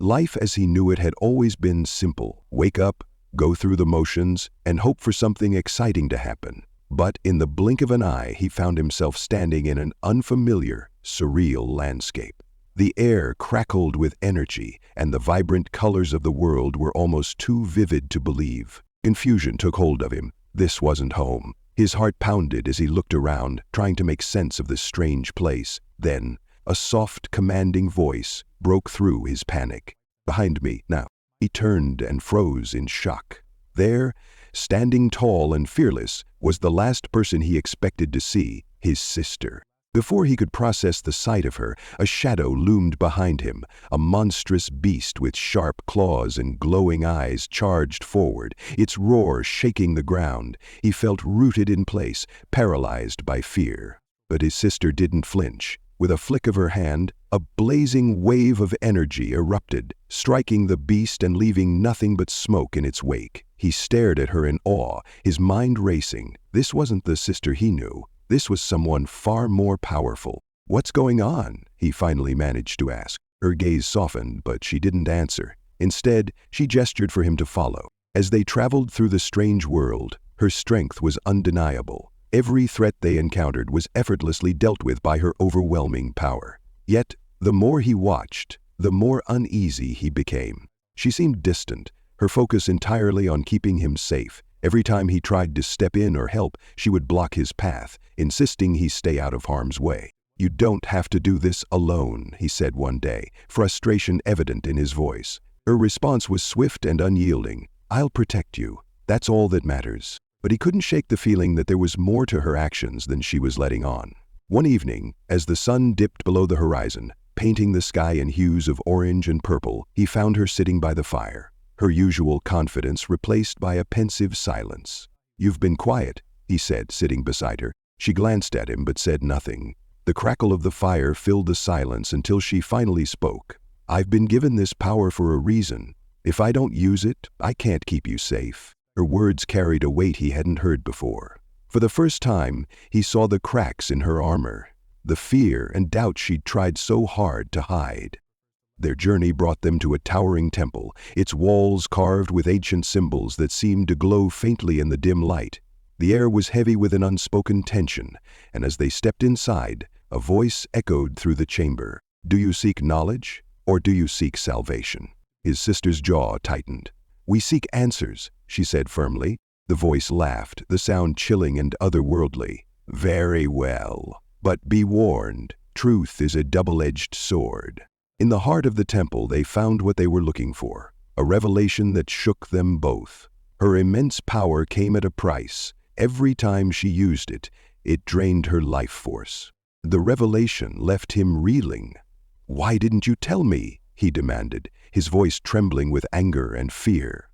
Life as he knew it had always been simple. Wake up, go through the motions, and hope for something exciting to happen. But in the blink of an eye, he found himself standing in an unfamiliar, surreal landscape. The air crackled with energy, and the vibrant colors of the world were almost too vivid to believe. Confusion took hold of him. This wasn't home. His heart pounded as he looked around, trying to make sense of this strange place. Then, a soft, commanding voice broke through his panic. "Behind me, now." He turned and froze in shock. There, standing tall and fearless, was the last person he expected to see, his sister. Before he could process the sight of her, a shadow loomed behind him. A monstrous beast with sharp claws and glowing eyes charged forward, its roar shaking the ground. He felt rooted in place, paralyzed by fear. But his sister didn't flinch. With a flick of her hand, a blazing wave of energy erupted, striking the beast and leaving nothing but smoke in its wake. He stared at her in awe, his mind racing. This wasn't the sister he knew. This was someone far more powerful. "What's going on?" he finally managed to ask. Her gaze softened, but she didn't answer. Instead, she gestured for him to follow. As they traveled through the strange world, her strength was undeniable. Every threat they encountered was effortlessly dealt with by her overwhelming power. Yet, the more he watched, the more uneasy he became. She seemed distant, her focus entirely on keeping him safe. Every time he tried to step in or help, she would block his path, insisting he stay out of harm's way. "You don't have to do this alone," he said one day, frustration evident in his voice. Her response was swift and unyielding. "I'll protect you. That's all that matters." But he couldn't shake the feeling that there was more to her actions than she was letting on. One evening, as the sun dipped below the horizon, painting the sky in hues of orange and purple, he found her sitting by the fire, her usual confidence replaced by a pensive silence. "You've been quiet," he said, sitting beside her. She glanced at him but said nothing. The crackle of the fire filled the silence until she finally spoke. "I've been given this power for a reason. If I don't use it, I can't keep you safe." Her words carried a weight he hadn't heard before. For the first time, he saw the cracks in her armor, the fear and doubt she'd tried so hard to hide. Their journey brought them to a towering temple, its walls carved with ancient symbols that seemed to glow faintly in the dim light. The air was heavy with an unspoken tension, and as they stepped inside, a voice echoed through the chamber. "Do you seek knowledge, or do you seek salvation?" His sister's jaw tightened. "We seek answers," she said firmly. The voice laughed, the sound chilling and otherworldly. "Very well. But be warned, truth is a double-edged sword." In the heart of the temple they found what they were looking for, a revelation that shook them both. Her immense power came at a price. Every time she used it, it drained her life force. The revelation left him reeling. "Why didn't you tell me?" he demanded, his voice trembling with anger and fear.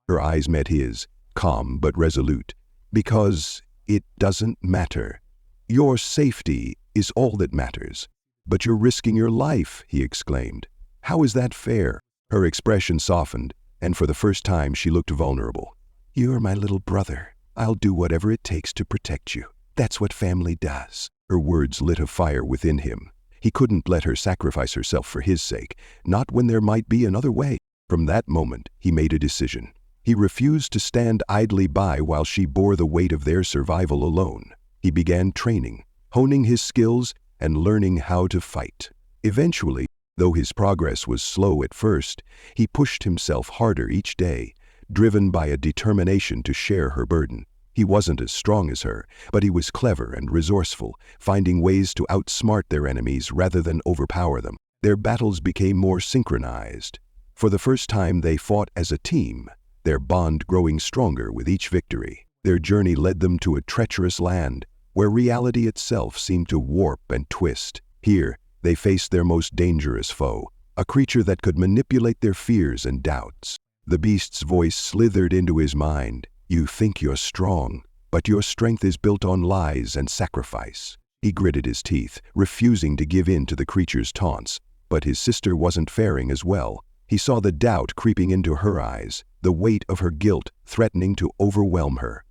Her eyes met his, calm but resolute. "Because it doesn't matter. Your safety is all that matters." "But you're risking your life," he exclaimed. "How is that fair?" Her expression softened, and for the first time she looked vulnerable. "You're my little brother. I'll do whatever it takes to protect you. That's what family does." Her words lit a fire within him. He couldn't let her sacrifice herself for his sake, not when there might be another way. From that moment, he made a decision. He refused to stand idly by while she bore the weight of their survival alone. He began training, honing his skills, and learning how to fight. Eventually, though his progress was slow at first, he pushed himself harder each day, driven by a determination to share her burden. He wasn't as strong as her, but he was clever and resourceful, finding ways to outsmart their enemies rather than overpower them. Their battles became more synchronized. For the first time they fought as a team, their bond growing stronger with each victory. Their journey led them to a treacherous land, where reality itself seemed to warp and twist. Here, they faced their most dangerous foe, a creature that could manipulate their fears and doubts. The beast's voice slithered into his mind. "You think you're strong, but your strength is built on lies and sacrifice." He gritted his teeth, refusing to give in to the creature's taunts. But his sister wasn't faring as well. He saw the doubt creeping into her eyes, the weight of her guilt threatening to overwhelm her.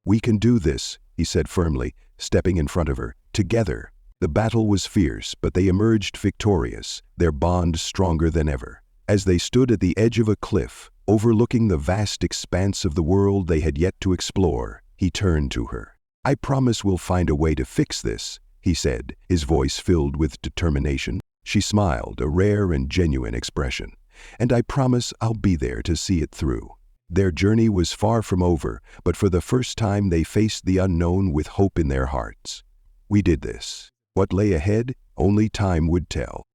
"We can do this," he said firmly, stepping in front of her. "Together." The battle was fierce, but they emerged victorious, their bond stronger than ever. As they stood at the edge of a cliff, overlooking the vast expanse of the world they had yet to explore, he turned to her. "I promise we'll find a way to fix this," he said, his voice filled with determination. She smiled, a rare and genuine expression. "And I promise I'll be there to see it through." Their journey was far from over, but for the first time they faced the unknown with hope in their hearts. We did this. What lay ahead, only time would tell.